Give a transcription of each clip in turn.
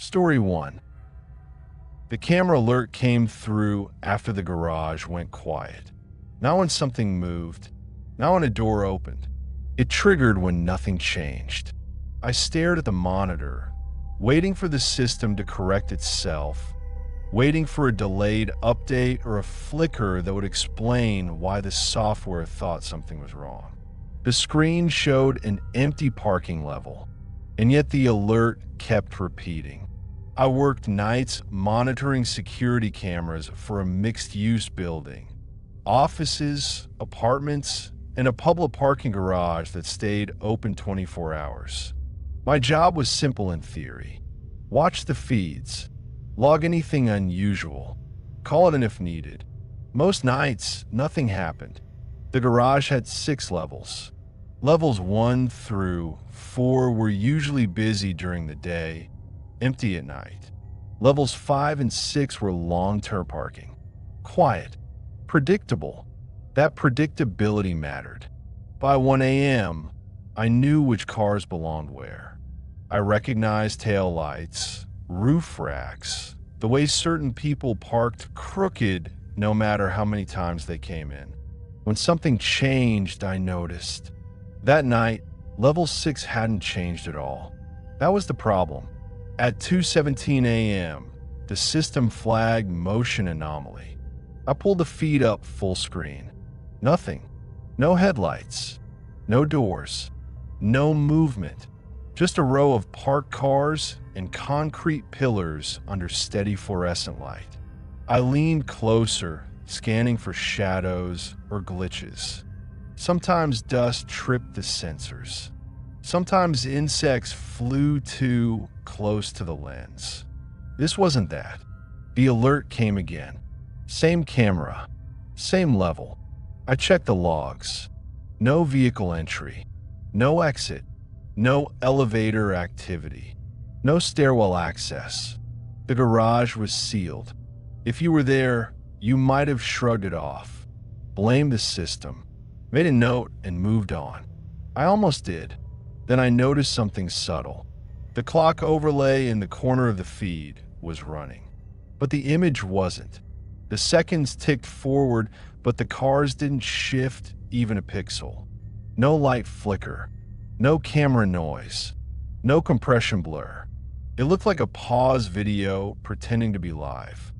Story 1. The camera alert came through after the garage went quiet. Not when something moved, not when a door opened. It triggered when nothing changed. I stared at the monitor, waiting for the system to correct itself, waiting for a delayed update or a flicker that would explain why the software thought something was wrong. The screen showed an empty parking level, and yet the alert kept repeating. I worked nights monitoring security cameras for a mixed-use building, offices, apartments, and a public parking garage that stayed open 24 hours. My job was simple in theory. Watch the feeds, log anything unusual, call it in if needed. Most nights, nothing happened. The garage had 6 levels. Levels 1 through 4 were usually busy during the day, empty at night. Levels 5 and 6 were long-term parking. Quiet. Predictable. That predictability mattered. By 1 a.m., I knew which cars belonged where. I recognized taillights, roof racks, the way certain people parked crooked no matter how many times they came in. When something changed, I noticed. That night, level 6 hadn't changed at all. That was the problem. At 2:17 a.m., the system flagged motion anomaly. I pulled the feed up full screen. Nothing. No headlights. No doors. No movement. Just a row of parked cars and concrete pillars under steady fluorescent light. I leaned closer, scanning for shadows or glitches. Sometimes dust tripped the sensors. Sometimes insects flew too close to the lens. This wasn't that. The alert came again. Same camera. Same level. I checked the logs. No vehicle entry. No exit. No elevator activity. No stairwell access. The garage was sealed. If you were there, you might have shrugged it off, blamed the system, made a note, and moved on. I almost did. Then I noticed something subtle. The clock overlay in the corner of the feed was running, but the image wasn't. The seconds ticked forward, but the cars didn't shift even a pixel. No light flicker. No camera noise. No compression blur. It looked like a pause video pretending to be live.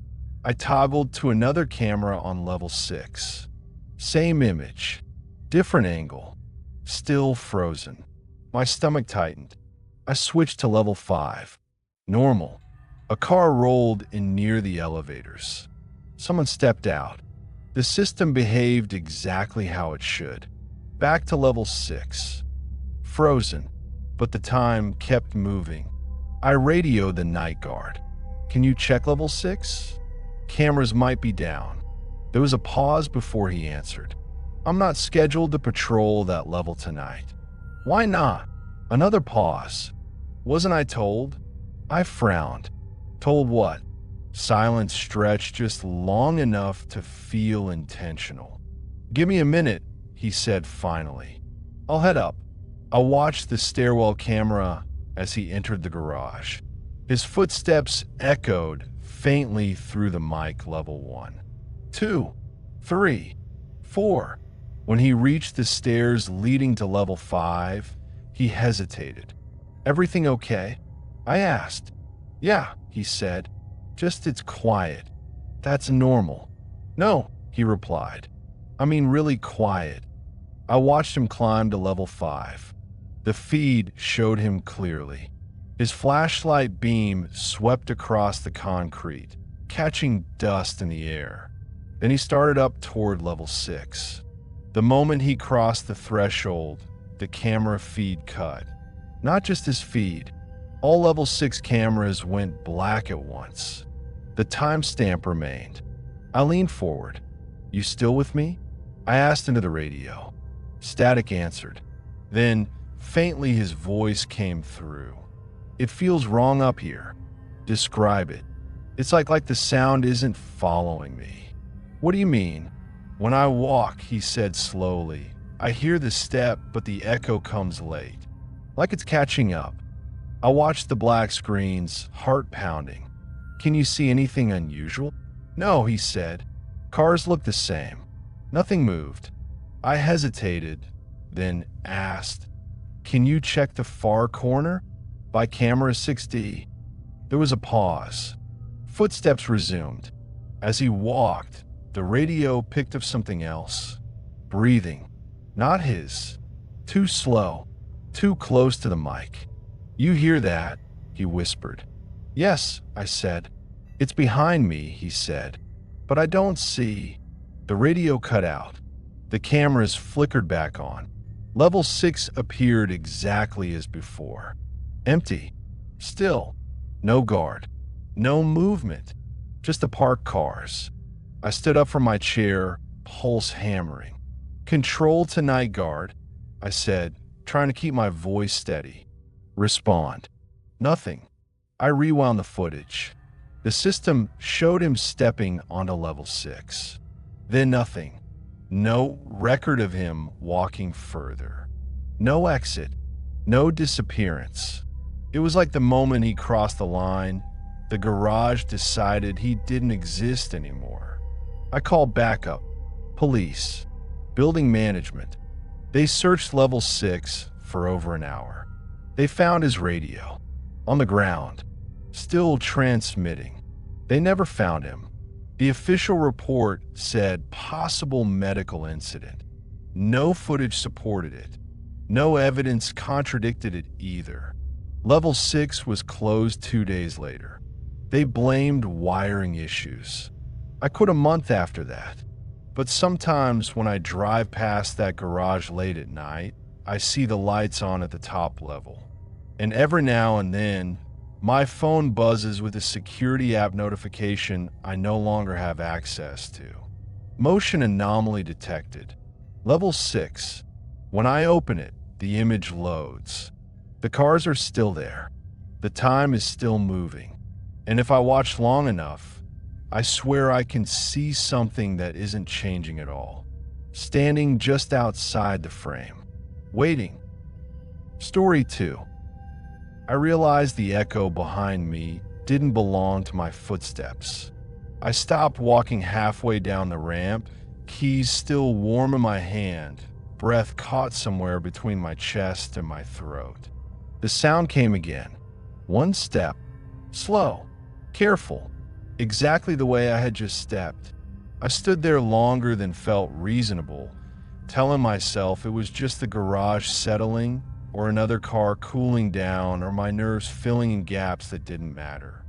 I toggled to another camera on level 6. Same image. Different angle. Still frozen. My stomach tightened. I switched to level 5. Normal. A car rolled in near the elevators. Someone stepped out. The system behaved exactly how it should. Back to level 6. Frozen, but the time kept moving. I radioed the night guard. Can you check level 6? Cameras might be down. There was a pause before he answered. I'm not scheduled to patrol that level tonight. Why not? Another pause. Wasn't I told? I frowned. Told what? Silence stretched just long enough to feel intentional. Give me a minute, he said finally. I'll head up. I watched the stairwell camera as he entered the garage. His footsteps echoed faintly through the mic. Level 1, 2, 3, 4. When he reached the stairs leading to level 5, he hesitated. Everything okay? I asked. Yeah, he said. Just it's quiet. That's normal. No, he replied. I mean really quiet. I watched him climb to level 5. The feed showed him clearly. His flashlight beam swept across the concrete, catching dust in the air. Then he started up toward level 6. The moment he crossed the threshold, the camera feed cut. Not just his feed. All level 6 cameras went black at once. The timestamp remained. I leaned forward. You still with me? I asked into the radio. Static answered. Then, faintly, his voice came through. It feels wrong up here. Describe it. It's like the sound isn't following me. What do you mean? When I walk, he said slowly, I hear the step, but the echo comes late. Like it's catching up. I watched the black screens, heart pounding. Can you see anything unusual? No, he said. Cars look the same. Nothing moved. I hesitated, then asked, can you check the far corner? By camera 6D. There was a pause. Footsteps resumed. As he walked, the radio picked up something else. Breathing. Not his. Too slow. Too close to the mic. You hear that? He whispered. Yes, I said. It's behind me, he said. But I don't see. The radio cut out. The cameras flickered back on. Level 6 appeared exactly as before. Empty. Still. No guard. No movement. Just the parked cars. I stood up from my chair, pulse hammering. Control to night guard, I said, trying to keep my voice steady. Respond. Nothing. I rewound the footage. The system showed him stepping onto level 6. Then nothing. No record of him walking further. No exit. No disappearance. It was like the moment he crossed the line, the garage decided he didn't exist anymore. I called backup, police, building management. They searched level 6 for over an hour. They found his radio, on the ground, still transmitting. They never found him. The official report said possible medical incident. No footage supported it. No evidence contradicted it either. Level 6 was closed 2 days later. They blamed wiring issues. I quit a month after that. But sometimes when I drive past that garage late at night, I see the lights on at the top level. And every now and then, my phone buzzes with a security app notification I no longer have access to. Motion anomaly detected. Level 6. When I open it, the image loads. The cars are still there. The time is still moving. And if I watch long enough, I swear I can see something that isn't changing at all. Standing just outside the frame. Waiting. Story 2. I realized the echo behind me didn't belong to my footsteps. I stopped walking halfway down the ramp, keys still warm in my hand, breath caught somewhere between my chest and my throat. The sound came again. One step. Slow. Careful. Exactly the way I had just stepped. I stood there longer than felt reasonable, telling myself it was just the garage settling, or another car cooling down, or my nerves filling in gaps that didn't matter.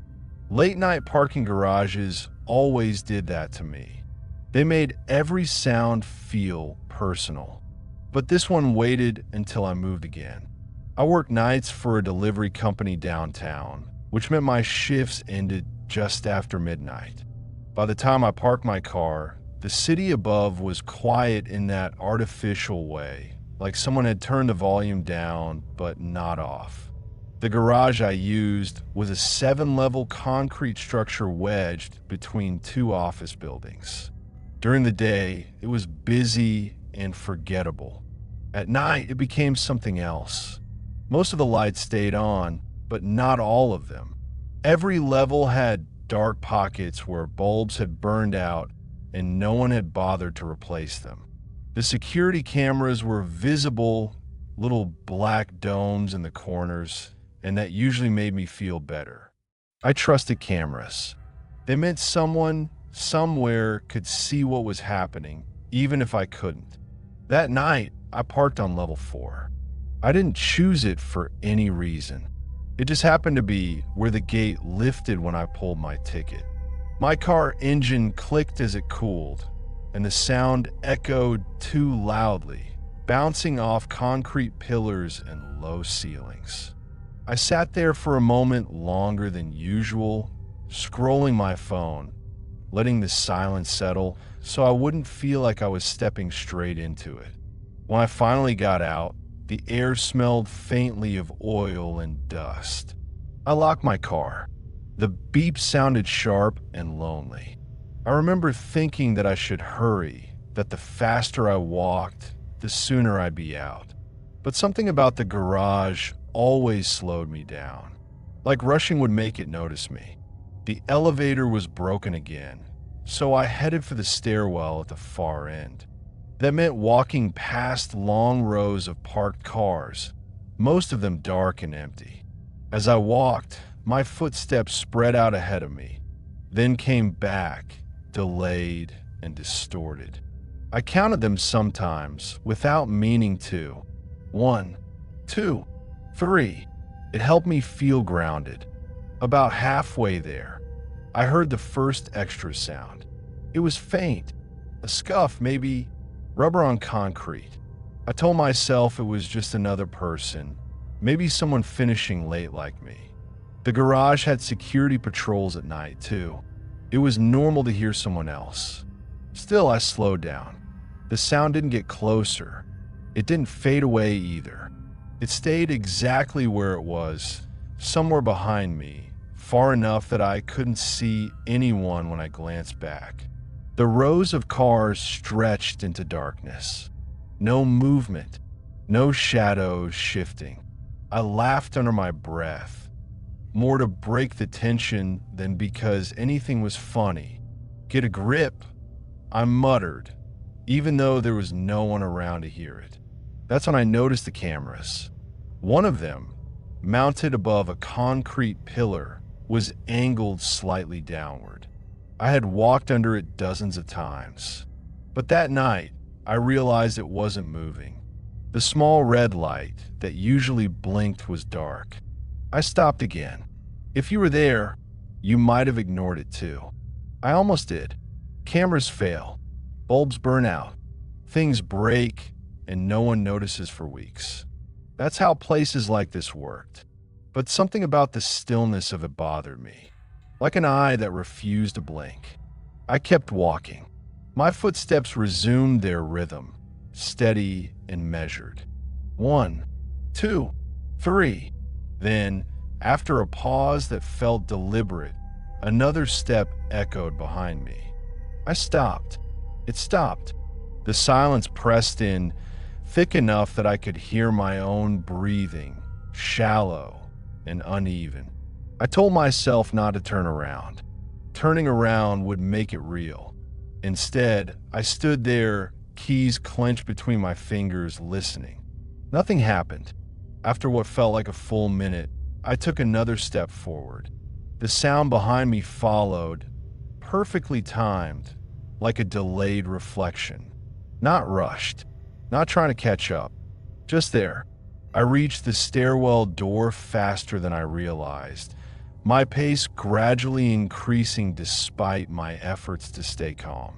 Late night parking garages always did that to me. They made every sound feel personal. But this one waited until I moved again. I worked nights for a delivery company downtown, which meant my shifts ended just after midnight. By the time I parked my car, the city above was quiet in that artificial way, like someone had turned the volume down, but not off. The garage I used was a 7-level concrete structure wedged between 2 office buildings. During the day, it was busy and forgettable. At night, it became something else. Most of the lights stayed on, but not all of them. Every level had dark pockets where bulbs had burned out and no one had bothered to replace them. The security cameras were visible, little black domes in the corners, and that usually made me feel better. I trusted cameras. They meant someone, somewhere, could see what was happening, even if I couldn't. That night, I parked on level 4. I didn't choose it for any reason. It just happened to be where the gate lifted when I pulled my ticket. My car engine clicked as it cooled, and the sound echoed too loudly, bouncing off concrete pillars and low ceilings. I sat there for a moment longer than usual, scrolling my phone, letting the silence settle so I wouldn't feel like I was stepping straight into it. When I finally got out, the air smelled faintly of oil and dust. I locked my car. The beep sounded sharp and lonely. I remember thinking that I should hurry, that the faster I walked, the sooner I'd be out. But something about the garage always slowed me down. Like rushing would make it notice me. The elevator was broken again, so I headed for the stairwell at the far end. That meant walking past long rows of parked cars, most of them dark and empty. As I walked, my footsteps spread out ahead of me, then came back, delayed and distorted. I counted them sometimes without meaning to. 1, 2, 3. It helped me feel grounded. About halfway there, I heard the first extra sound. It was faint, a scuff, maybe rubber on concrete. I told myself it was just another person, maybe someone finishing late like me. The garage had security patrols at night, too. It was normal to hear someone else. Still, I slowed down. The sound didn't get closer. It didn't fade away either. It stayed exactly where it was, somewhere behind me, far enough that I couldn't see anyone when I glanced back. The rows of cars stretched into darkness. No movement, no shadows shifting. I laughed under my breath, more to break the tension than because anything was funny. Get a grip, I muttered, even though there was no one around to hear it. That's when I noticed the cameras. One of them, mounted above a concrete pillar, was angled slightly downward. I had walked under it dozens of times, but that night I realized it wasn't moving. The small red light that usually blinked was dark. I stopped again. If you were there, you might have ignored it too. I almost did. Cameras fail, bulbs burn out, things break, and no one notices for weeks. That's how places like this worked. But something about the stillness of it bothered me, like an eye that refused to blink. I kept walking. My footsteps resumed their rhythm, steady and measured. 1, 2, 3. Then, after a pause that felt deliberate, another step echoed behind me. I stopped. It stopped. The silence pressed in, thick enough that I could hear my own breathing, shallow and uneven. I told myself not to turn around. Turning around would make it real. Instead, I stood there, keys clenched between my fingers, listening. Nothing happened. After what felt like a full minute, I took another step forward. The sound behind me followed, perfectly timed, like a delayed reflection. Not rushed, not trying to catch up, just there. I reached the stairwell door faster than I realized, my pace gradually increasing despite my efforts to stay calm.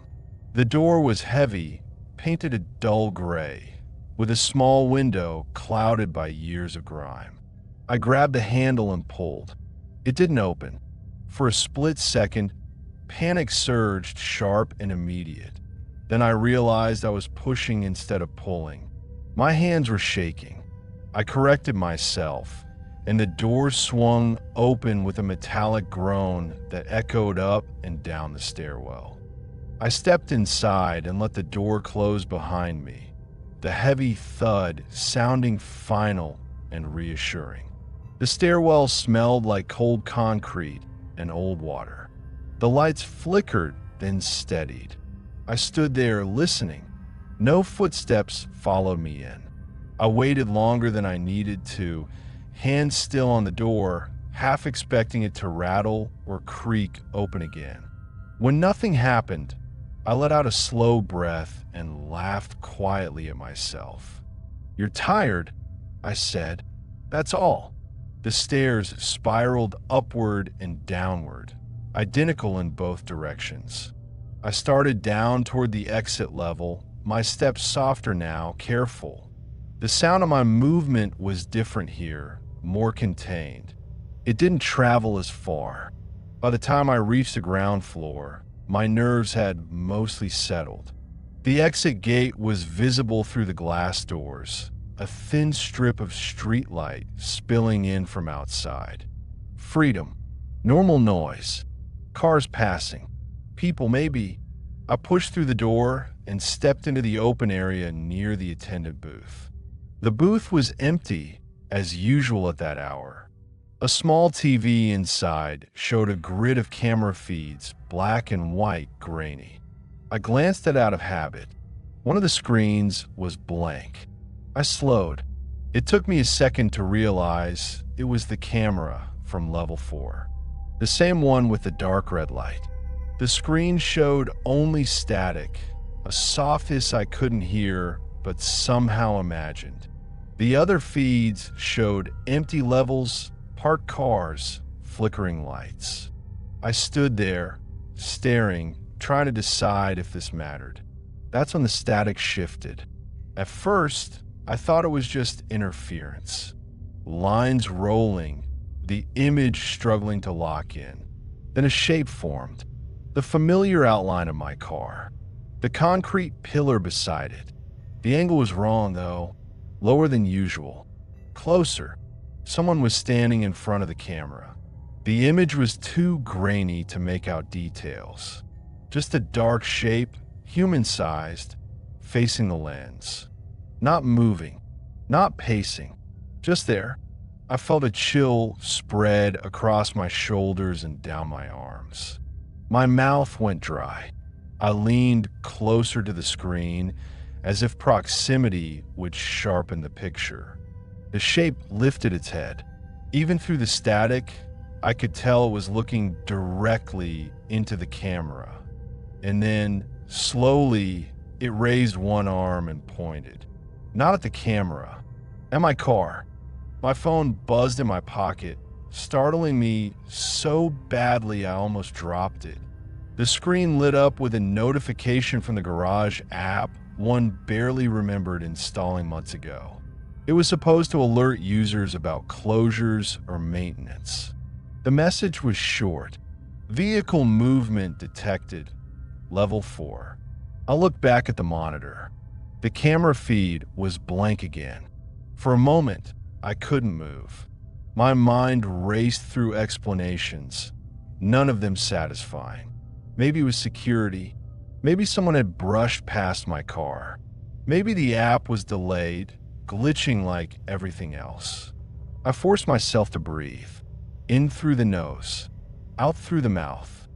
The door was heavy, painted a dull gray, with a small window clouded by years of grime. I grabbed the handle and pulled. It didn't open. For a split second, panic surged, sharp and immediate. Then I realized I was pushing instead of pulling. My hands were shaking. I corrected myself, and the door swung open with a metallic groan that echoed up and down the stairwell. I stepped inside and let the door close behind me, the heavy thud sounding final and reassuring. The stairwell smelled like cold concrete and old water. The lights flickered, then steadied. I stood there listening. No footsteps followed me in. I waited longer than I needed to, hands still on the door, half expecting it to rattle or creak open again. When nothing happened, I let out a slow breath and laughed quietly at myself. "You're tired," I said. "That's all." The stairs spiraled upward and downward, identical in both directions. I started down toward the exit level, my steps softer now, careful. The sound of my movement was different here, more contained. It didn't travel as far. By the time I reached the ground floor, my nerves had mostly settled. The exit gate was visible through the glass doors, a thin strip of streetlight spilling in from outside. Freedom. Normal noise. Cars passing. People, maybe. I pushed through the door and stepped into the open area near the attendant booth. The booth was empty, as usual at that hour. A small TV inside showed a grid of camera feeds, black and white, grainy. I glanced at it out of habit. One of the screens was blank. I slowed. It took me a second to realize it was the camera from level 4. The same one with the dark red light. The screen showed only static, a soft hiss I couldn't hear but somehow imagined. The other feeds showed empty levels, parked cars, flickering lights. I stood there, staring, trying to decide if this mattered. That's when the static shifted. At first, I thought it was just interference. Lines rolling, the image struggling to lock in. Then a shape formed, the familiar outline of my car, the concrete pillar beside it. The angle was wrong, though, lower than usual. Closer, someone was standing in front of the camera. The image was too grainy to make out details. Just a dark shape, human-sized, facing the lens. Not moving, not pacing, just there. I felt a chill spread across my shoulders and down my arms. My mouth went dry. I leaned closer to the screen, as if proximity would sharpen the picture. The shape lifted its head. Even through the static, I could tell it was looking directly into the camera. And then, slowly, it raised one arm and pointed. Not at the camera, at my car. My phone buzzed in my pocket, startling me so badly I almost dropped it. The screen lit up with a notification from the Garage app one barely remembered installing months ago. It was supposed to alert users about closures or maintenance. The message was short. Vehicle movement detected, level 4. I looked back at the monitor. The camera feed was blank again. For a moment, I couldn't move. My mind raced through explanations, none of them satisfying. Maybe it was security. Maybe someone had brushed past my car. Maybe the app was delayed, glitching like everything else. I forced myself to breathe. In through the nose, out through the mouth.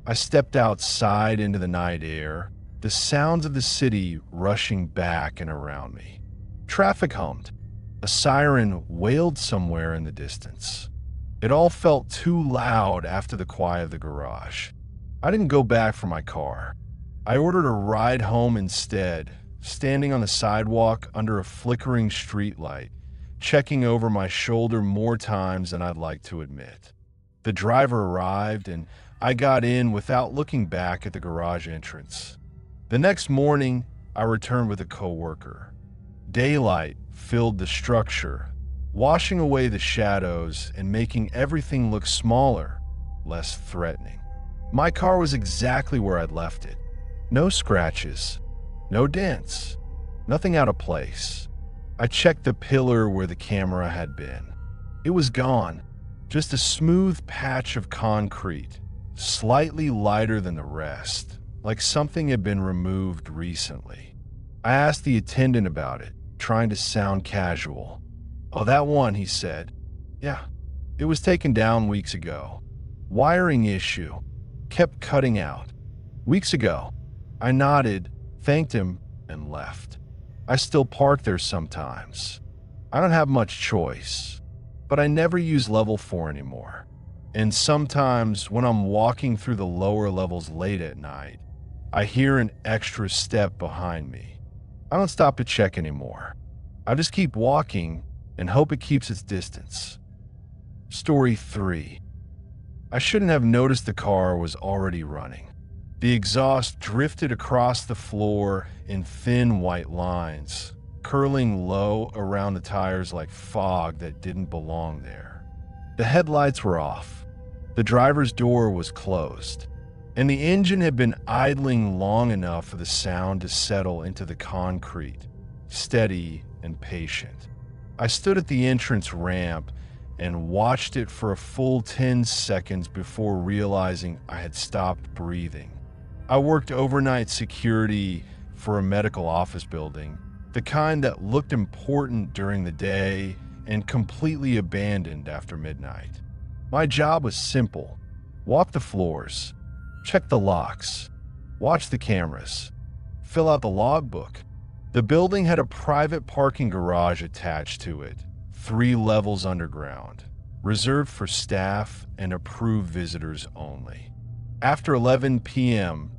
I stepped outside into the night air, the sounds of the city rushing back and around me. Traffic hummed. A siren wailed somewhere in the distance. It all felt too loud after the quiet of the garage. I didn't go back for my car. I ordered a ride home instead, standing on the sidewalk under a flickering streetlight, checking over my shoulder more times than I'd like to admit. The driver arrived, and I got in without looking back at the garage entrance. The next morning, I returned with a coworker. Daylight filled the structure, washing away the shadows and making everything look smaller, less threatening. My car was exactly where I'd left it. No scratches, no dents, nothing out of place. I checked the pillar where the camera had been. It was gone, just a smooth patch of concrete, slightly lighter than the rest, like something had been removed recently. I asked the attendant about it, trying to sound casual. "Oh, that one," he said. "Yeah, it was taken down weeks ago. Wiring issue. Kept cutting out. Weeks ago." I nodded, thanked him, and left. I still park there sometimes. I don't have much choice, but I never use level 4 anymore. And sometimes when I'm walking through the lower levels late at night, I hear an extra step behind me. I don't stop to check anymore. I just keep walking and hope it keeps its distance. Story 3. I shouldn't have noticed the car was already running. The exhaust drifted across the floor in thin white lines, curling low around the tires like fog that didn't belong there. The headlights were off. The driver's door was closed, and the engine had been idling long enough for the sound to settle into the concrete, steady and patient. I stood at the entrance ramp and watched it for a full 10 seconds before realizing I had stopped breathing. I worked overnight security for a medical office building, the kind that looked important during the day and completely abandoned after midnight. My job was simple: walk the floors, check the locks, watch the cameras, fill out the logbook. The building had a private parking garage attached to it, 3 levels underground, reserved for staff and approved visitors only. After 11 p.m.,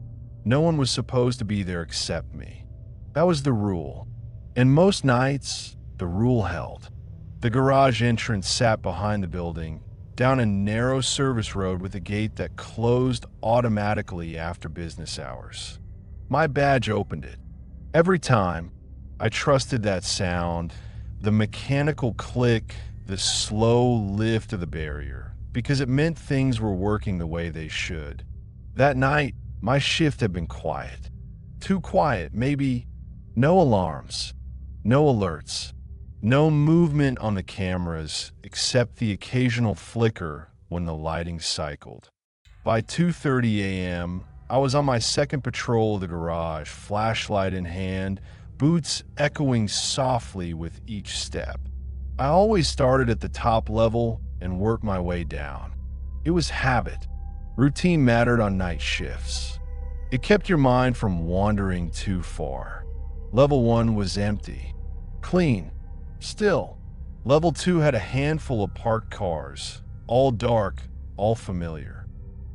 no one was supposed to be there except me. That was the rule. And most nights, the rule held. The garage entrance sat behind the building, down a narrow service road with a gate that closed automatically after business hours. My badge opened it. Every time, I trusted that sound, the mechanical click, the slow lift of the barrier, because it meant things were working the way they should. That night, my shift had been quiet. Too quiet, maybe. No alarms, no alerts, no movement on the cameras except the occasional flicker when the lighting cycled. By 2:30 a.m., I was on my second patrol of the garage, flashlight in hand, boots echoing softly with each step. I always started at the top level and worked my way down. It was habit. Routine mattered on night shifts. It kept your mind from wandering too far. Level 1 was empty, clean, still. Level 2 had a handful of parked cars, all dark, all familiar.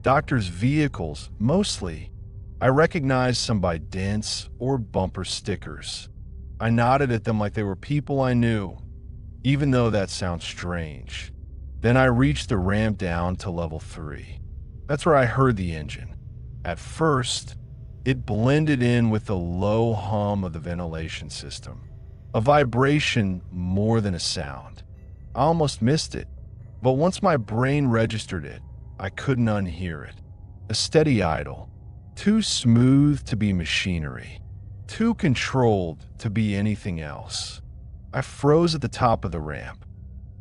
Doctors' vehicles, mostly. I recognized some by dents or bumper stickers. I nodded at them like they were people I knew, even though that sounds strange. Then I reached the ramp down to level 3. That's where I heard the engine. At first, it blended in with the low hum of the ventilation system, a vibration more than a sound. I almost missed it, but once my brain registered it, I couldn't unhear it. A steady idle, too smooth to be machinery, too controlled to be anything else. I froze at the top of the ramp.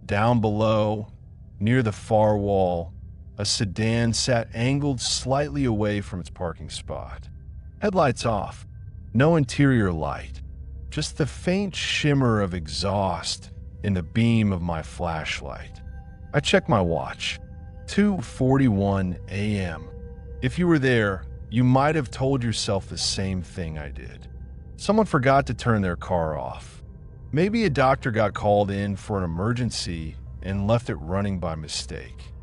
Down below, near the far wall, a sedan sat angled slightly away from its parking spot. Headlights off, no interior light, just the faint shimmer of exhaust in the beam of my flashlight. I checked my watch. 2:41 a.m. If you were there, you might have told yourself the same thing I did. Someone forgot to turn their car off. Maybe a doctor got called in for an emergency and left it running by mistake.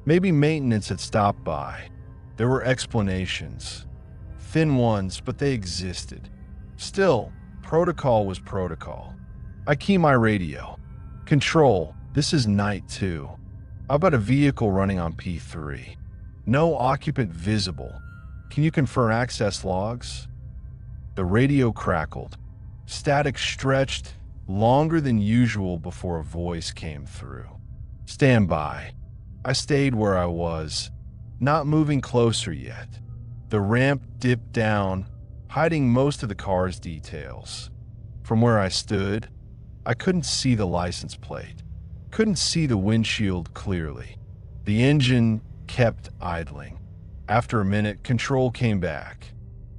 Maybe maintenance had stopped by. There were explanations. Thin ones, but they existed. Still, protocol was protocol. I key my radio. Control, this is night 2. How about a vehicle running on P3? No occupant visible. Can you confer access logs? The radio crackled. Static stretched longer than usual before a voice came through. Stand by. I stayed where I was, not moving closer yet. The ramp dipped down, hiding most of the car's details. From where I stood, I couldn't see the license plate, couldn't see the windshield clearly. The engine kept idling. After a minute, control came back.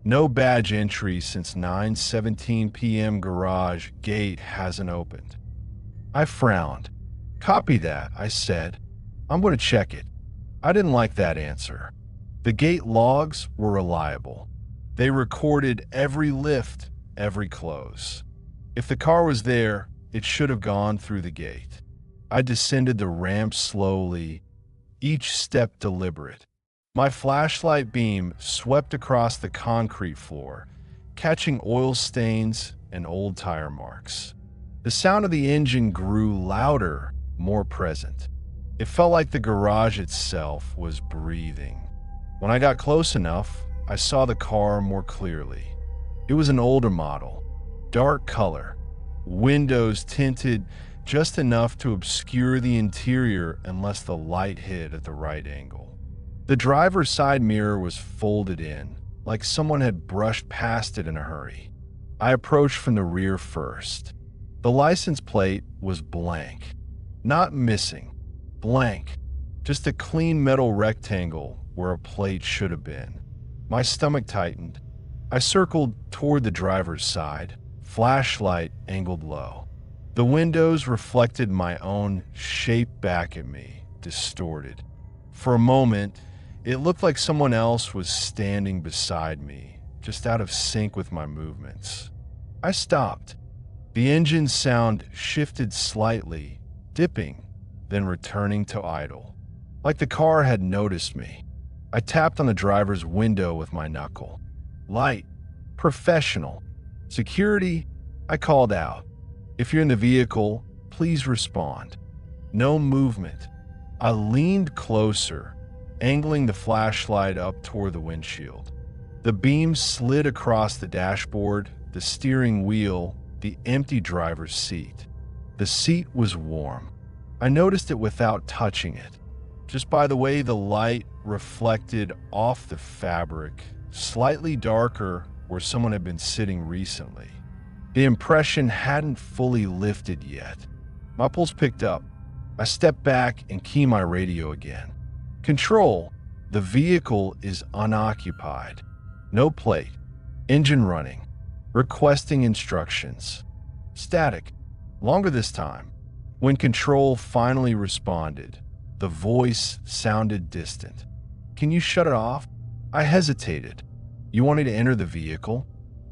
No badge entry since 9:17 p.m. Garage gate hasn't opened. I frowned. Copy that, I said. I'm going to check it. I didn't like that answer. The gate logs were reliable. They recorded every lift, every close. If the car was there, it should have gone through the gate. I descended the ramp slowly, each step deliberate. My flashlight beam swept across the concrete floor, catching oil stains and old tire marks. The sound of the engine grew louder, more present. It felt like the garage itself was breathing. When I got close enough, I saw the car more clearly. It was an older model, dark color, windows tinted just enough to obscure the interior unless the light hit at the right angle. The driver's side mirror was folded in, like someone had brushed past it in a hurry. I approached from the rear first. The license plate was blank. Not missing. Blank. Just a clean metal rectangle where a plate should have been. My stomach tightened. I circled toward the driver's side, flashlight angled low. The windows reflected my own shape back at me, distorted. For a moment, it looked like someone else was standing beside me, just out of sync with my movements. I stopped. The engine's sound shifted slightly, dipping, then returning to idle. Like the car had noticed me. I tapped on the driver's window with my knuckle. Light. Professional. Security? I called out. If you're in the vehicle, please respond. No movement. I leaned closer, angling the flashlight up toward the windshield. The beam slid across the dashboard, the steering wheel, the empty driver's seat. The seat was warm. I noticed it without touching it, just by the way the light reflected off the fabric, slightly darker where someone had been sitting recently. The impression hadn't fully lifted yet. My pulse picked up. I stepped back and keyed my radio again. Control, the vehicle is unoccupied. No plate. Engine running. Requesting instructions. Static. Longer this time. When Control finally responded, the voice sounded distant. Can you shut it off? I hesitated. You wanted to enter the vehicle?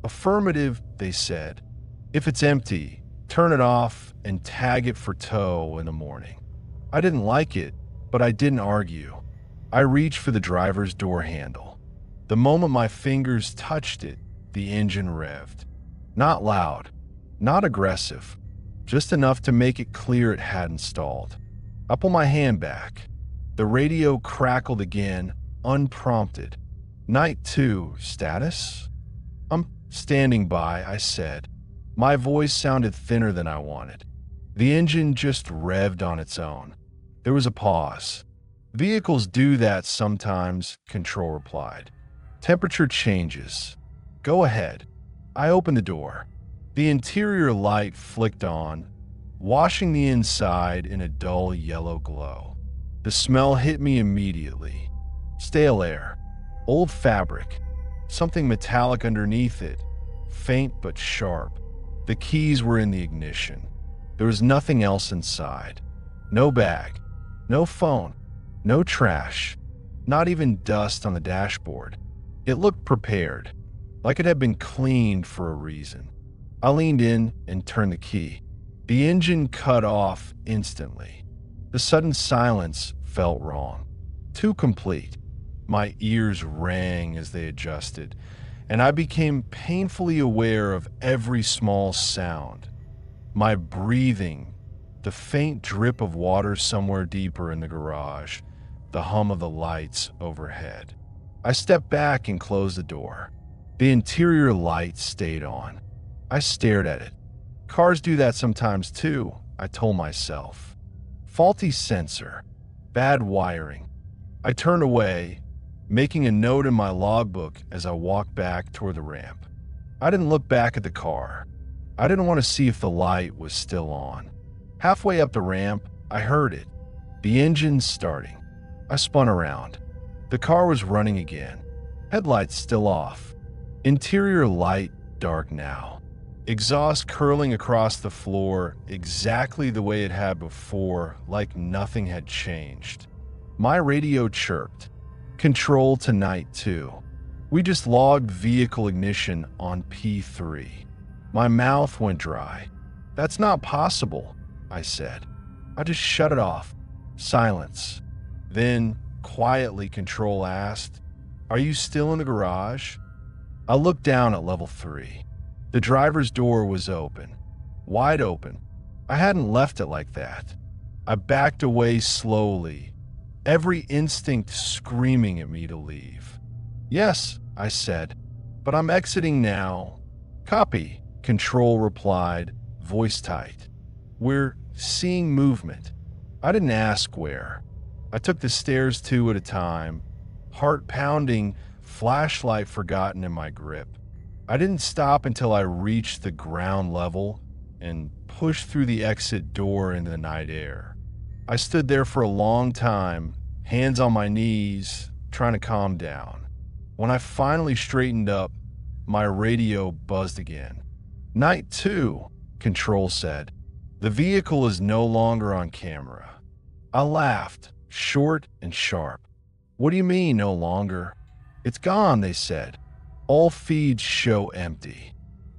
Affirmative, they said. If it's empty, turn it off and tag it for tow in the morning. I didn't like it, but I didn't argue. I reached for the driver's door handle. The moment my fingers touched it, the engine revved. Not loud, not aggressive, just enough to make it clear it hadn't stalled. I pulled my hand back. The radio crackled again, unprompted. Night 2, status? I'm standing by, I said. My voice sounded thinner than I wanted. The engine just revved on its own. There was a pause. Vehicles do that sometimes, Control replied. Temperature changes. Go ahead. I opened the door. The interior light flicked on, washing the inside in a dull yellow glow. The smell hit me immediately. Stale air, old fabric, something metallic underneath it, faint but sharp. The keys were in the ignition. There was nothing else inside. No bag, no phone, no trash, not even dust on the dashboard. It looked prepared, like it had been cleaned for a reason. I leaned in and turned the key. The engine cut off instantly. The sudden silence felt wrong. Too complete. My ears rang as they adjusted, and I became painfully aware of every small sound. My breathing, the faint drip of water somewhere deeper in the garage, the hum of the lights overhead. I stepped back and closed the door. The interior light stayed on. I stared at it. Cars do that sometimes too, I told myself. Faulty sensor, bad wiring. I turned away, making a note in my logbook as I walked back toward the ramp. I didn't look back at the car. I didn't want to see if the light was still on. Halfway up the ramp, I heard it. The engine starting. I spun around. The car was running again. Headlights still off. Interior light dark now. Exhaust curling across the floor exactly the way it had before, like nothing had changed. My radio chirped. Control to Night 2. We just logged vehicle ignition on P3. My mouth went dry. That's not possible, I said. I just shut it off. Silence. Then, quietly, Control asked, Are you still in the garage? I looked down at level 3. The driver's door was open. Wide open. I hadn't left it like that. I backed away slowly, every instinct screaming at me to leave. Yes, I said, but I'm exiting now. Copy, Control replied, voice tight. We're seeing movement. I didn't ask where. I took the stairs 2 at a time, heart pounding, flashlight forgotten in my grip. I didn't stop until I reached the ground level and pushed through the exit door into the night air. I stood there for a long time, hands on my knees, trying to calm down. When I finally straightened up, my radio buzzed again. Night 2, Control said. The vehicle is no longer on camera. I laughed, short and sharp. What do you mean, no longer? It's gone, they said. All feeds show empty.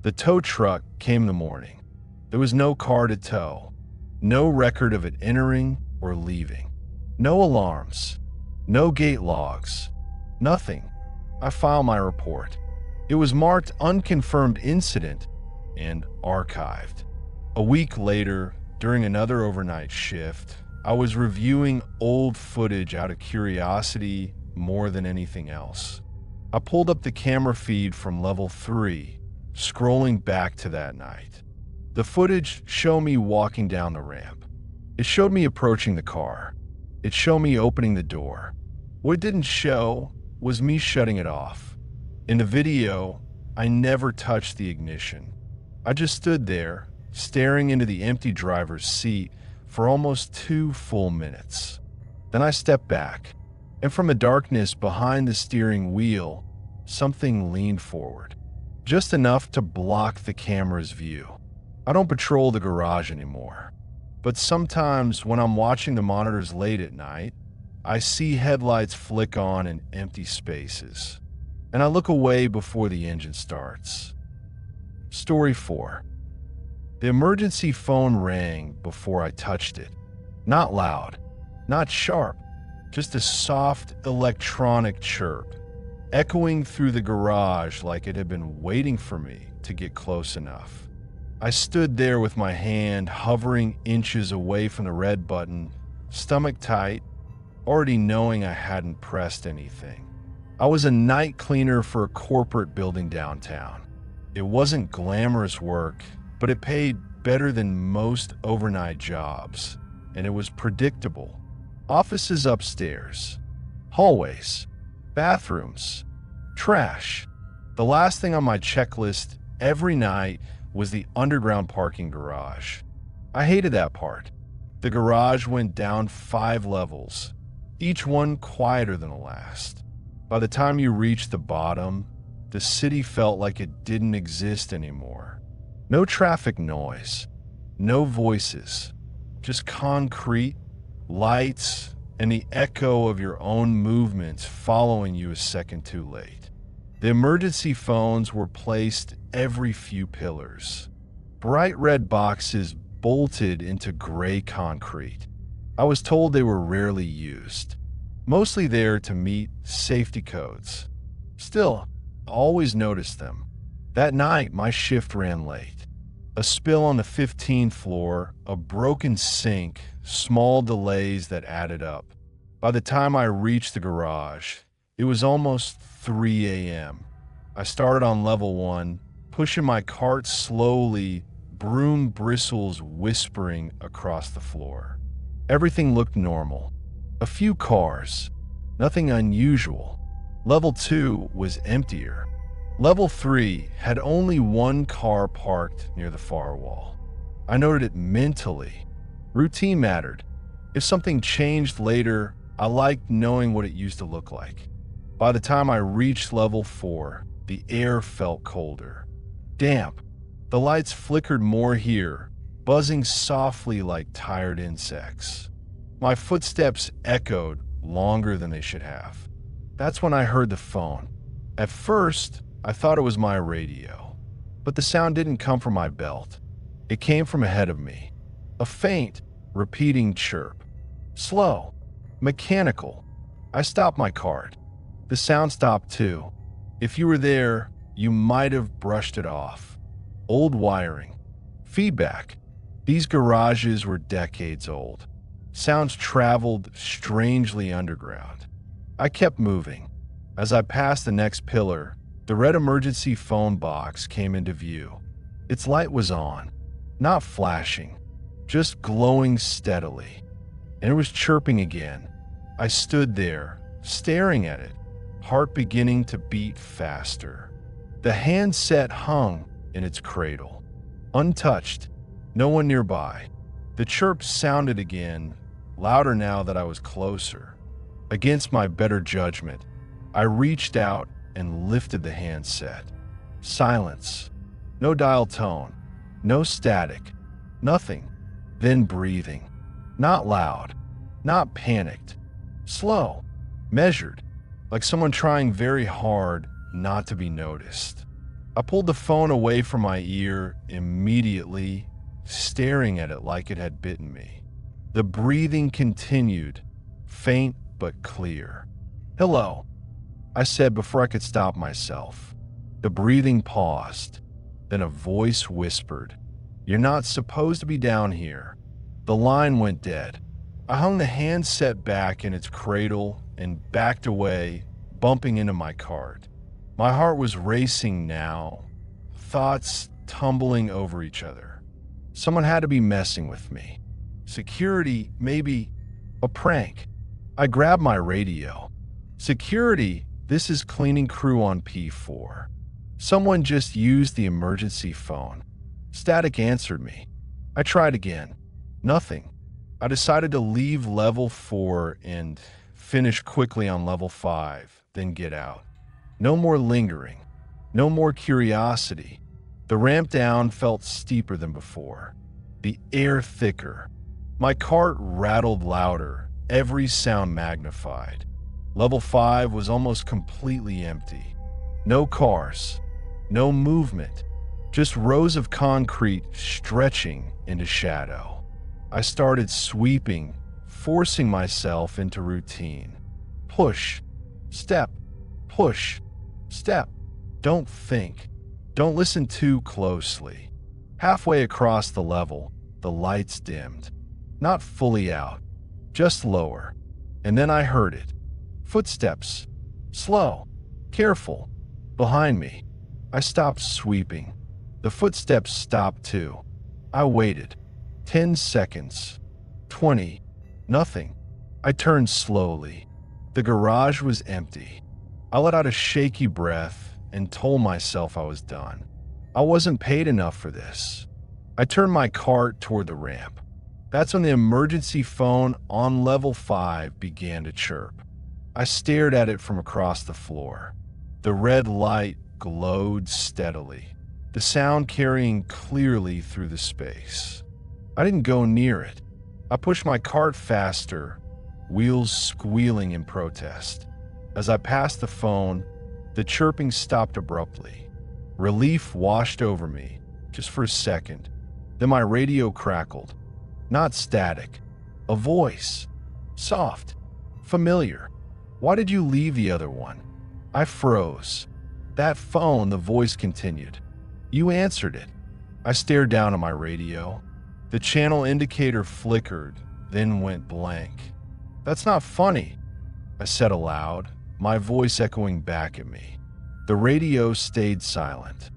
The tow truck came in the morning. There was no car to tow, no record of it entering or leaving, no alarms, no gate logs, nothing. I filed my report. It was marked unconfirmed incident and archived. A week later, during another overnight shift, I was reviewing old footage out of curiosity more than anything else. I pulled up the camera feed from level 3, scrolling back to that night. The footage showed me walking down the ramp. It showed me approaching the car. It showed me opening the door. What it didn't show was me shutting it off. In the video, I never touched the ignition. I just stood there, staring into the empty driver's seat for almost 2 full minutes. Then I stepped back, and from the darkness behind the steering wheel, something leaned forward, just enough to block the camera's view. I don't patrol the garage anymore, but sometimes when I'm watching the monitors late at night, I see headlights flick on in empty spaces, and I look away before the engine starts. Story 4. The emergency phone rang before I touched it. Not loud, not sharp, just a soft electronic chirp, echoing through the garage like it had been waiting for me to get close enough. I stood there with my hand hovering inches away from the red button, stomach tight, already knowing I hadn't pressed anything. I was a night cleaner for a corporate building downtown. It wasn't glamorous work, but it paid better than most overnight jobs, and it was predictable. Offices upstairs, hallways, bathrooms, trash. The last thing on my checklist every night was the underground parking garage. I hated that part. The garage went down 5 levels, each one quieter than the last. By the time you reached the bottom, the city felt like it didn't exist anymore. No traffic noise, no voices, just concrete, lights, and the echo of your own movements following you a second too late. The emergency phones were placed every few pillars, bright red boxes bolted into gray concrete. I was told they were rarely used, mostly there to meet safety codes. Still, I always noticed them. That night, my shift ran late. A spill on the 15th floor, a broken sink, small delays that added up. By the time I reached the garage, it was almost 3 a.m. I started on level 1, pushing my cart slowly, broom bristles whispering across the floor. Everything looked normal. A few cars, nothing unusual. Level 2 was emptier. Level 3 had only 1 car parked near the far wall. I noted it mentally. Routine mattered. If something changed later, I liked knowing what it used to look like. By the time I reached level 4, the air felt colder. Damp. The lights flickered more here, buzzing softly like tired insects. My footsteps echoed longer than they should have. That's when I heard the phone. At first, I thought it was my radio, but the sound didn't come from my belt. It came from ahead of me. A faint, repeating chirp. Slow, mechanical. I stopped my cart. The sound stopped too. If you were there, you might have brushed it off. Old wiring. Feedback. These garages were decades old. Sounds traveled strangely underground. I kept moving. As I passed the next pillar, the red emergency phone box came into view. Its light was on, not flashing, just glowing steadily. And it was chirping again. I stood there, staring at it, heart beginning to beat faster. The handset hung in its cradle, untouched, no one nearby. The chirp sounded again, louder now that I was closer. Against my better judgment, I reached out and lifted the handset. Silence. No dial tone. No static. Nothing. then breathing. Not loud, not panicked. Slow, measured, like someone trying very hard not to be noticed. I pulled the phone away from my ear immediately, staring at it like it had bitten me. The breathing continued, faint but clear. "Hello," I said before I could stop myself. The breathing paused. Then a voice whispered, "You're not supposed to be down here." The line went dead. I hung the handset back in its cradle and backed away, bumping into my cart. My heart was racing now, thoughts tumbling over each other. Someone had to be messing with me. Security, maybe a prank. I grabbed my radio. "Security, this is cleaning crew on P4. Someone just used the emergency phone." Static answered me. I tried again. Nothing. I decided to leave level 4 and finish quickly on level 5, then get out. No more lingering. No more curiosity. The ramp down felt steeper than before. The air thicker. My cart rattled louder, every sound magnified. Level 5 was almost completely empty. No cars. No movement. Just rows of concrete stretching into shadow. I started sweeping, forcing myself into routine. Push, step, push, step. Don't think. Don't listen too closely. Halfway across the level, the lights dimmed. Not fully out, just lower. And then I heard it. Footsteps. Slow, careful, behind me. I stopped sweeping. The footsteps stopped too. I waited. 10 seconds. 20. Nothing. I turned slowly. The garage was empty. I let out a shaky breath and told myself I was done. I wasn't paid enough for this. I turned my cart toward the ramp. That's when the emergency phone on level 5 began to chirp. I stared at it from across the floor. The red light glowed steadily, the sound carrying clearly through the space. I didn't go near it. I pushed my cart faster, wheels squealing in protest. As I passed the phone, the chirping stopped abruptly. Relief washed over me, just for a second. Then my radio crackled. Not static. A voice. Soft. Familiar. "Why did you leave the other one?" I froze. "That phone," the voice continued. "You answered it." I stared down at my radio. The channel indicator flickered, then went blank. "That's not funny," I said aloud, my voice echoing back at me. The radio stayed silent.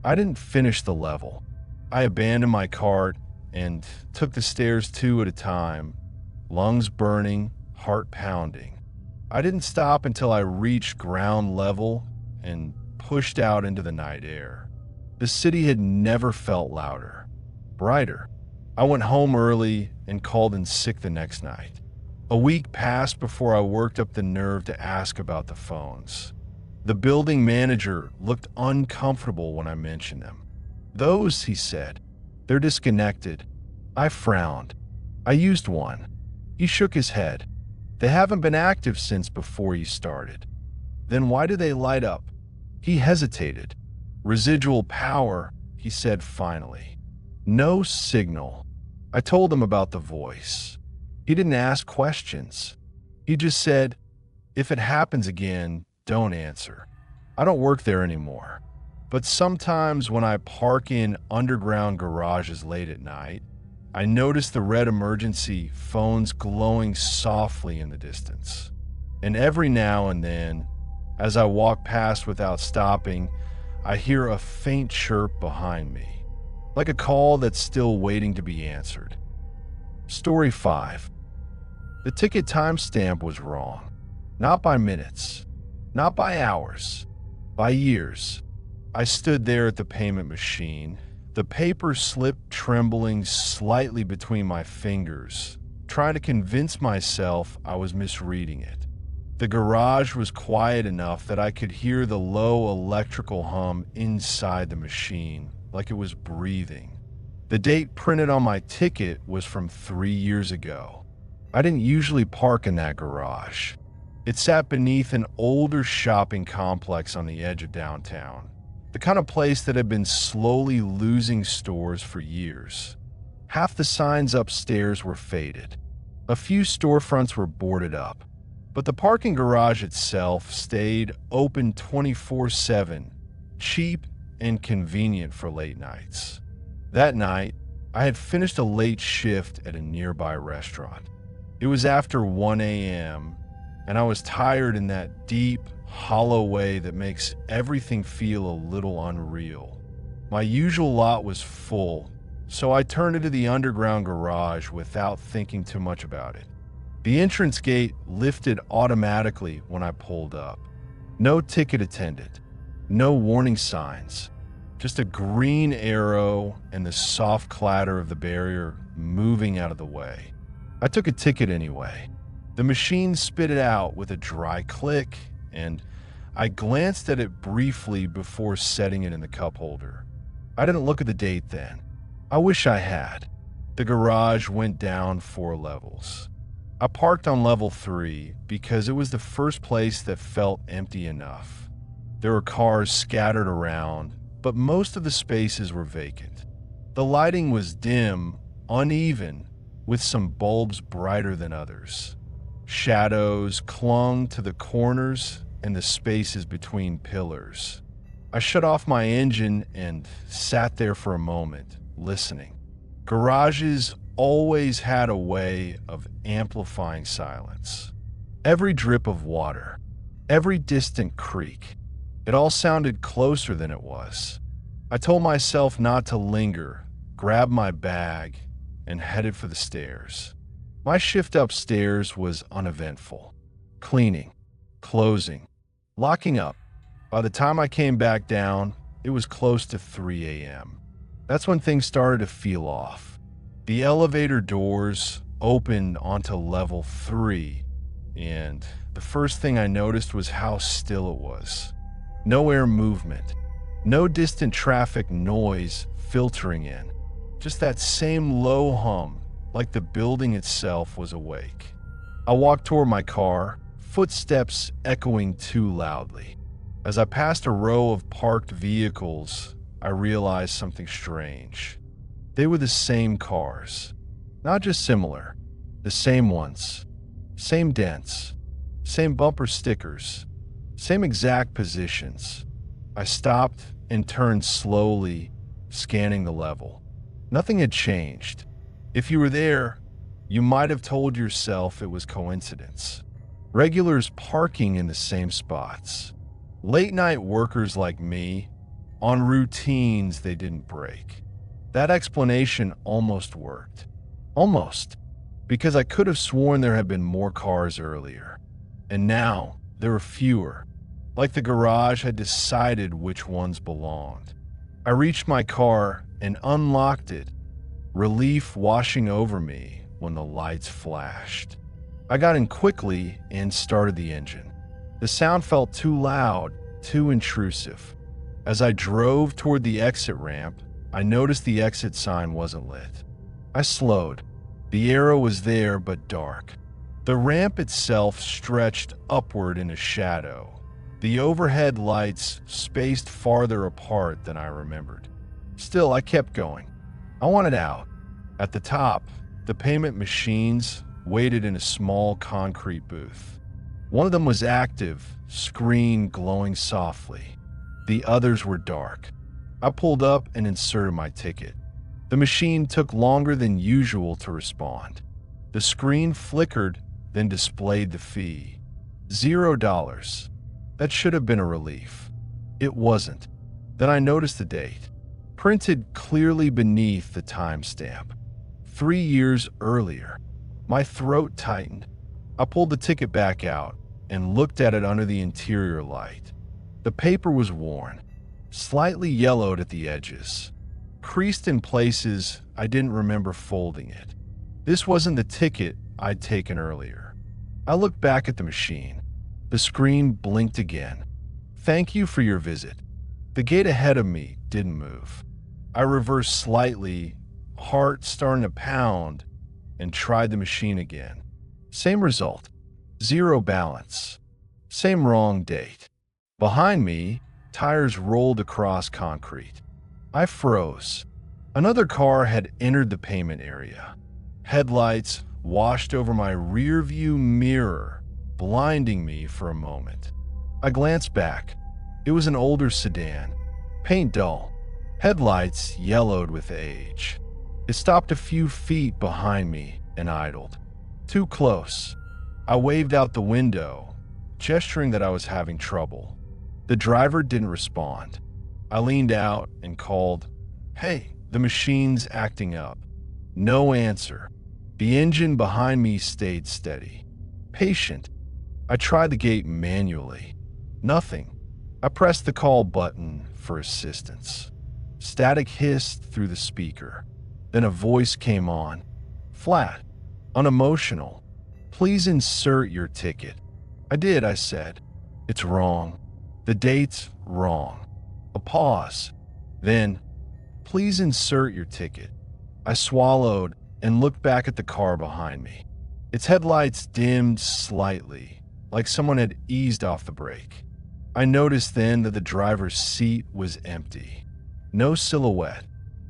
I didn't finish the level. I abandoned my cart and took the stairs 2 at a time, lungs burning, heart pounding. I didn't stop until I reached ground level and pushed out into the night air. The city had never felt louder, brighter. I went home early and called in sick the next night. A week passed before I worked up the nerve to ask about the phones. The building manager looked uncomfortable when I mentioned them. "Those," he said, "they're disconnected." I frowned. I used one. He shook his head. "They haven't been active since before you started." "Then why do they light up?" He hesitated. "Residual power," he said finally. "No signal." I told him about the voice. He didn't ask questions. He just said, "If it happens again, don't answer." I don't work there anymore. But sometimes when I park in underground garages late at night, I notice the red emergency phones glowing softly in the distance. And every now and then, as I walk past without stopping, I hear a faint chirp behind me, like a call that's still waiting to be answered. Story 5. The ticket timestamp was wrong. Not by minutes, not by hours, by years. I stood there at the payment machine, the paper slip trembling slightly between my fingers, trying to convince myself I was misreading it. The garage was quiet enough that I could hear the low electrical hum inside the machine, like it was breathing. The date printed on my ticket was from 3 years ago. I didn't usually park in that garage. It sat beneath an older shopping complex on the edge of downtown, the kind of place that had been slowly losing stores for years. Half the signs upstairs were faded. A few storefronts were boarded up, but the parking garage itself stayed open 24/7, cheap and convenient for late nights. That night, I had finished a late shift at a nearby restaurant. It was after 1 a.m., and I was tired in that deep, hollow way that makes everything feel a little unreal. My usual lot was full, so I turned into the underground garage without thinking too much about it. The entrance gate lifted automatically when I pulled up. No ticket attendant, no warning signs, just a green arrow and the soft clatter of the barrier moving out of the way. I took a ticket anyway. The machine spit it out with a dry click, and I glanced at it briefly before setting it in the cup holder. I didn't look at the date then. I wish I had. The garage went down 4 levels. I parked on level 3 because it was the first place that felt empty enough. There were cars scattered around, but most of the spaces were vacant. The lighting was dim, uneven, with some bulbs brighter than others. Shadows clung to the corners and the spaces between pillars. I shut off my engine and sat there for a moment, listening. Garages always had a way of amplifying silence. Every drip of water, every distant creak, it all sounded closer than it was. I told myself not to linger, grabbed my bag, and headed for the stairs. My shift upstairs was uneventful. Cleaning, closing, locking up. By the time I came back down, it was close to 3 a.m. That's when things started to feel off. The elevator doors opened onto level 3, and the first thing I noticed was how still it was. No air movement, no distant traffic noise filtering in. Just that same low hum, like the building itself was awake. I walked toward my car, footsteps echoing too loudly. As I passed a row of parked vehicles, I realized something strange. They were the same cars. Not just similar, the same ones. Same dents, same bumper stickers, same exact positions. I stopped and turned slowly, scanning the level. Nothing had changed. If you were there, you might have told yourself it was coincidence. Regulars parking in the same spots. Late-night workers like me, on routines they didn't break. That explanation almost worked. Almost. Because I could have sworn there had been more cars earlier. And now, there were fewer. Like the garage had decided which ones belonged. I reached my car and unlocked it, relief washing over me when the lights flashed. I got in quickly and started the engine. The sound felt too loud, too intrusive. As I drove toward the exit ramp, I noticed the exit sign wasn't lit. I slowed. The arrow was there, but dark. The ramp itself stretched upward in a shadow. The overhead lights spaced farther apart than I remembered. Still, I kept going. I wanted out. At the top, the payment machines waited in a small concrete booth. One of them was active, screen glowing softly. The others were dark. I pulled up and inserted my ticket. The machine took longer than usual to respond. The screen flickered, then displayed the fee. $0. That should have been a relief. It wasn't. Then I noticed the date, printed clearly beneath the timestamp. 3 years earlier. My throat tightened. I pulled the ticket back out and looked at it under the interior light. The paper was worn, slightly yellowed at the edges, creased in places I didn't remember folding it. This wasn't the ticket I'd taken earlier. I looked back at the machine. The screen blinked again. Thank you for your visit. The gate ahead of me didn't move. I reversed slightly heart starting to pound, and tried the machine again. Same result. Zero balance. Same wrong date. Behind me, tires rolled across concrete. I froze. Another car had entered the payment area. Headlights washed over my rearview mirror, blinding me for a moment. I glanced back. It was an older sedan, paint dull, headlights yellowed with age. It stopped a few feet behind me and idled. Too close. I waved out the window, gesturing that I was having trouble. The driver didn't respond. I leaned out and called, "Hey, the machine's acting up." No answer. The engine behind me stayed steady. Patient. I tried the gate manually. Nothing. I pressed the call button for assistance. Static hissed through the speaker. Then a voice came on. Flat. Unemotional. "Please insert your ticket." I did, I said. "It's wrong. The date's wrong." A pause. Then, "Please insert your ticket." I swallowed and looked back at the car behind me. Its headlights dimmed slightly, like someone had eased off the brake. I noticed then that the driver's seat was empty. No silhouette,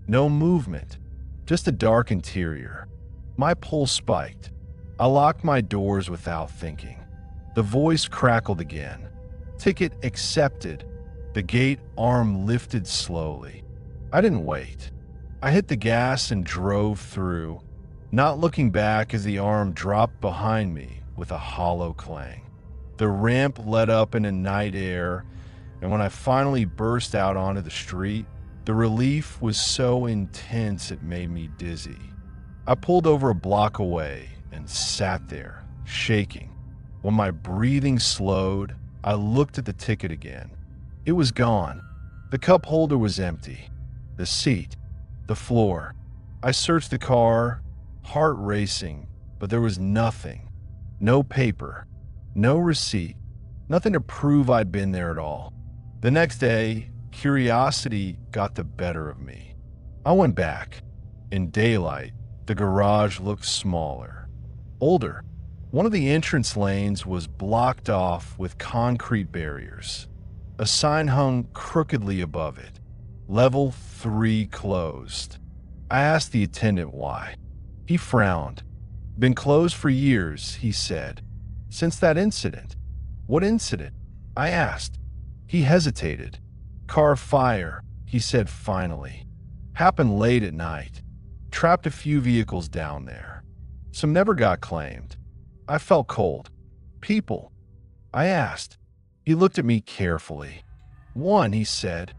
no movement, just a dark interior. My pulse spiked. I locked my doors without thinking. The voice crackled again. "Ticket accepted." The gate arm lifted slowly. I didn't wait. I hit the gas and drove through, not looking back as the arm dropped behind me with a hollow clang. The ramp led up into night air, and when I finally burst out onto the street, the relief was so intense it made me dizzy. I pulled over a block away and sat there, shaking. When my breathing slowed, I looked at the ticket again. It was gone. The cup holder was empty. The seat, the floor. I searched the car, heart racing, but there was nothing. No paper, no receipt, nothing to prove I'd been there at all. The next day, curiosity got the better of me. I went back. In daylight, the garage looked smaller, older. One of the entrance lanes was blocked off with concrete barriers. A sign hung crookedly above it. Level 3 closed. I asked the attendant why. He frowned. "Been closed for years," he said. "Since that incident." "What incident?" I asked. He hesitated. "Car fire," he said finally. "Happened late at night. Trapped a few vehicles down there. Some never got claimed." I felt cold. "People?" I asked. He looked at me carefully. "One," he said,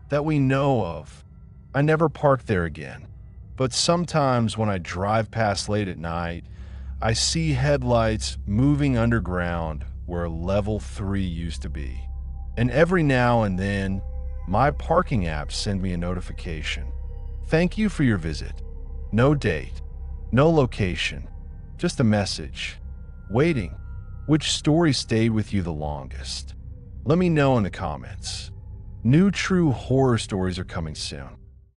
"that we know of. I never parked there again. But sometimes when I drive past late at night, I see headlights moving underground where level 3 used to be. And every now and then, my parking apps send me a notification. Thank you for your visit. No date, no location, just a message. Waiting. Which story stayed with you the longest? Let me know in the comments. New true horror stories are coming soon.